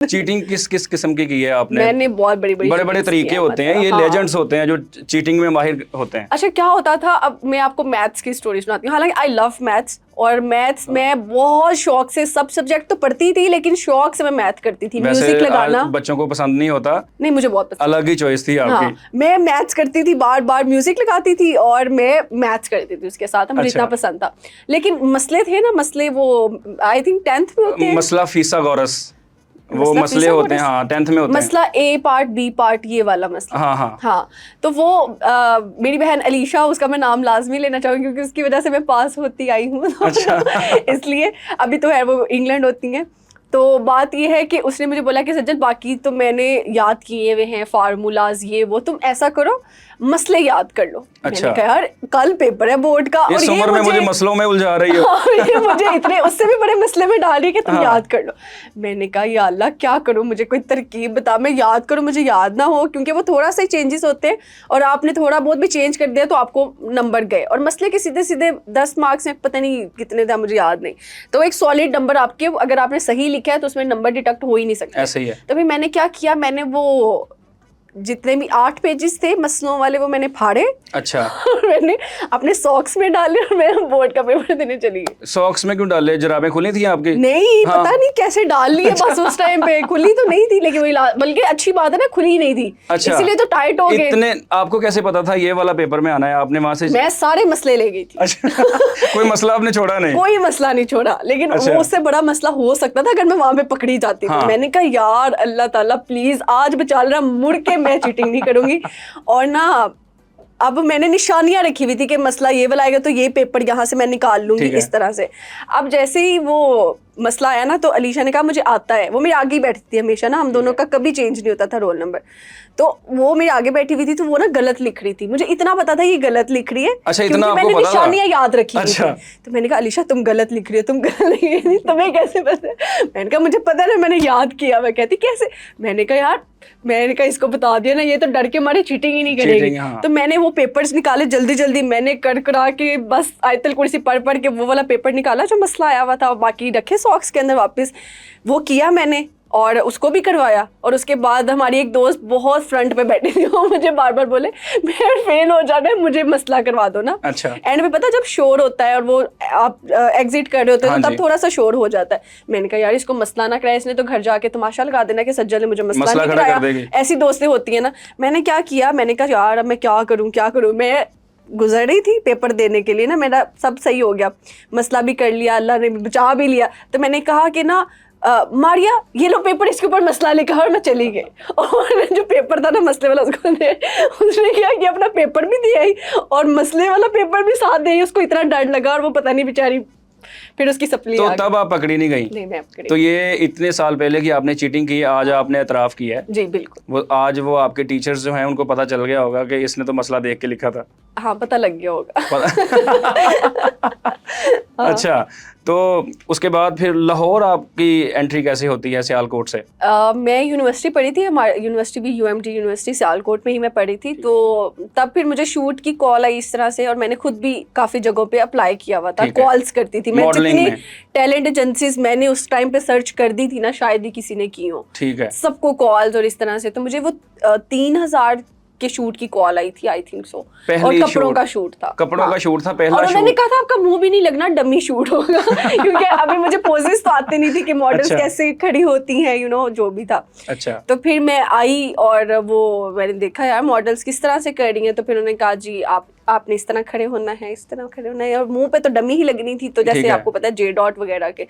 Cheating किस किस किस्म की है आपने? मैंने बहुत बड़ी बड़े बड़े तरीके होते हैं, ये लेजेंड्स होते हैं जो चीटिंग में माहिर होते हैं। अच्छा क्या होता था, अब मैं आपको मैथ्स की स्टोरी सुनाती हूँ। हालांकि आई लव मैथ्स, और मैथ्स में बहुत शौक से, सब सब्जेक्ट तो पढ़ती थी लेकिन शौक से मैं मैथ करती थी। म्यूजिक लगाना बच्चों को पसंद नहीं होता, नहीं मुझे बहुत पसंद, अलग ही चॉइस थी आपकी। हाँ, मैं मैथ्स करती थी, बार बार म्यूजिक लगाती थी और मैं मैथ्स करती थी उसके साथ, मुझे इतना पसंद था। लेकिन मसले थे ना, मसले वो आई थिंक 10th में होते हैं, मसला फिसागोरस, वो मसले होते हैं, हाँ 10th में होते हैं। मसला ए पार्ट बी पार्ट, ये वाला मसला। हाँ तो वो मेरी बहन अलीशा, उसका मैं नाम लाजमी लेना चाहूँगी क्योंकि उसकी वजह से मैं पास होती आई हूँ। इसलिए अभी तो है वो इंग्लैंड होती हैं। तो बात ये है कि उसने मुझे बोला कि सज्जन बाकी तो मैंने याद किए हुए हैं फार्मूलाज ये वो, तुम ऐसा करो मसले याद कर लो। अच्छा। मैंने कहा यार कल पेपर है बोर्ड का और ये उम्र में मुझे मसलों में उलझा रही हो। ये मुझे इतने उससे भी बड़े मसले में डाल रही है कि तुम याद कर लो। मैंने कहा या अल्लाह क्या करूं, मुझे कोई तरकीब बता, मैं याद करूं मुझे याद ना हो, क्योंकि वो थोड़ा सा चेंजेस होते हैं और आपने थोड़ा बहुत भी चेंज कर दिया तो आपको नंबर गए, और मसले के सीधे सीधे 10 मार्क्स में पता नहीं कितने था मुझे याद नहीं, तो एक सॉलिड नंबर आपके, अगर आपने सही लिखा है तो उसमें नंबर डिडक्ट हो ही नहीं सकता। ऐसे ही है। तो फिर मैंने क्या किया, मैंने वो जितने भी 8 पेजेस थे मसलों वाले वो मैंने फाड़े। अच्छा। और मैंने अपने सॉक्स में डाले और मैं बोर्ड का पेपर देने चली गई। सॉक्स में क्यों डाले, जुराबें खुली थी आपकी? नहीं पता नहीं कैसे डाल लिए, बस उस टाइम पे खुली तो नहीं थी, लेकिन बल्कि अच्छी बात है ना खुली नहीं थी। अच्छा। इसीलिए तो टाइट हो गए। इतने आपको कैसे पता था ये वाला पेपर में आना है? आपने वहां से मैं सारे मसले ले गई थी। अच्छा। कोई मसला आपने छोड़ा नहीं? कोई मसला नहीं छोड़ा, लेकिन वो उससे बड़ा मसला हो सकता था अगर मैं वहां पे पकड़ी जाती। तो मैंने कहा यार अल्लाह ताला प्लीज आज बचा लेना, मुड़ के मैं चीटिंग नहीं करूंगी। और ना अब मैंने निशानियां रखी हुई थी कि मसला ये वाला आएगा तो ये पेपर यहाँ से मैं निकाल लूंगी इस तरह से। अब जैसे ही वो मसला आया ना तो अलीशा ने कहा मुझे आता है, वो मेरे आगे ही बैठती थी हमेशा ना, हम दोनों का कभी चेंज नहीं होता था रोल नंबर, तो वो मेरे आगे बैठी हुई थी तो वो ना गलत लिख रही थी, मुझे इतना पता था ये गलत लिख रही है। अच्छा, क्योंकि इतना मैंने निशानियां याद रखी अच्छा। थी। तो मैंने कहा अलीशा तुम गलत लिख रही हो, तुम गलत लिख रही हो, तुम्हें कैसे पता? मैंने कहा मुझे पता है मैंने याद किया। मैं कहती कैसे? मैंने कहा यार, मैंने कहा इसको बता दिया ना, ये तो डर के मारे चीटिंग ही नहीं करेगी। तो मैंने वो पेपर्स निकाले जल्दी जल्दी, मैंने कर करा के बस आयतल कुर्सी पढ़ पढ़ के वो वाला पेपर निकाला जो मसला आया हुआ था, बाकी रखे सॉक्स के अंदर वापस, वो किया मैंने और उसको भी करवाया। और उसके बाद हमारी एक दोस्त बहुत फ्रंट पे बैठी थी, वो मुझे बार बार बोले मैं फेल हो जाना है, मुझे मसला करवा दो ना। अच्छा। एंड में पता जब शोर होता है और वो आप एग्जिट कर रहे होते हैं तो तब थोड़ा सा शोर हो जाता है। मैंने कहा यार इसको मसला ना कराया, इसने तो घर जाके तमाशा लगा देना कि सज्जल ने मुझे मसला नहीं कराया। ऐसी दोस्तें होती है ना। मैंने क्या किया, मैंने कहा यार अब मैं क्या करूँ। मैं गुजर रही थी पेपर देने के लिए ना, मेरा सब सही हो गया, मसला भी कर लिया, अल्लाह ने बचा भी लिया। तो मैंने कहा कि ना मारिया ये लो पेपर, इसके ऊपर मसला लिखा, और मैं चली गई। और जो पेपर था ना मसले वाला उसने क्या किया, अपना पेपर भी दिया ही और मसले वाला पेपर भी साथ दे। उसको इतना डर लगा और वो पता नहीं बेचारी फिर उसकी सप्ली तो तब आप पकड़ी नहीं गई? नहीं मैं पकड़ी। तो ये इतने साल पहले कि आपने चीटिंग की, आज आपने एतराफ़ किया है। जी बिल्कुल। वो आज वो आपके टीचर्स जो हैं उनको पता चल गया होगा कि इसने तो मसला देख के लिखा था। हाँ पता लग गया होगा। अच्छा, तो उसके बाद फिर लाहौर आपकी एंट्री कैसे होती है सियालकोट से? मैं यूनिवर्सिटी पढ़ी थी, हमारी यूनिवर्सिटी भी UMT यूनिवर्सिटी सियालकोट में ही मैं पढ़ी थी। तो तब फिर मुझे शूट की कॉल आई इस तरह से, और मैंने खुद भी काफ़ी जगहों पे अप्लाई किया हुआ था, कॉल्स करती थी मैं, जितनी टैलेंट एजेंसीज मैंने उस टाइम पे सर्च कर दी थी ना, शायद ही किसी ने की हो। ठीक है। सबको कॉल्स और इस तरह से, तो मुझे वो 3000 के शूट की कॉल आई थी आई थिंक सो, और कपड़ों का शूट था। कपड़ों का शूट था पहला। और उन्होंने कहा था आपका मुंह भी नहीं लगना, डमी शूट होगा। क्योंकि अभी मुझे पोजेस तो आते नहीं थी कि मॉडल्स कैसे खड़ी होती हैं, जो भी था। अच्छा। तो फिर मैं आई और वो मैंने देखा यार मॉडल्स किस तरह से कर रही हैं, तो फिर उन्होंने कहा जी आपने इस तरह खड़े होना है, इस तरह खड़े होना है, और मुंह पे तो डमी ही लगनी थी। तो जैसे आपको पता है J.Dot वगैरह के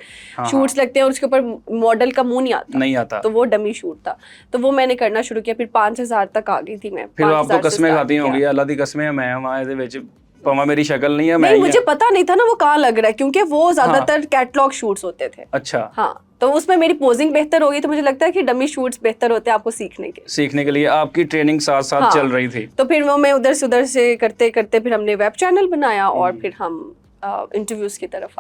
शूट्स लगते हैं और उसके ऊपर मॉडल का मुंह नहीं आता, तो वो डमी शूट था। तो वो मैंने करना शुरू किया, फिर 5000 तक आ गई थी मैं। फिर आप तो कसमें खाती होंगी, अल्लाह दी कसमें मैं वहां दे विच पमा मेरी शक्ल नहीं है। नहीं मुझे पता नहीं था ना वो कहाँ लग रहा है, क्योंकि वो ज्यादातर कैटलॉग शूट्स होते थे। अच्छा। हाँ, तो उसमें मेरी पोजिंग बेहतर हो गई, तो मुझे लगता है कि डमी शूट्स बेहतर होते हैं आपको सीखने के लिए आपकी ट्रेनिंग साथ साथ चल रही थी। तो फिर वो मैं उधर से करते करते फिर हमने वेब चैनल बनाया और फिर हम इंटरव्यूज की तरफ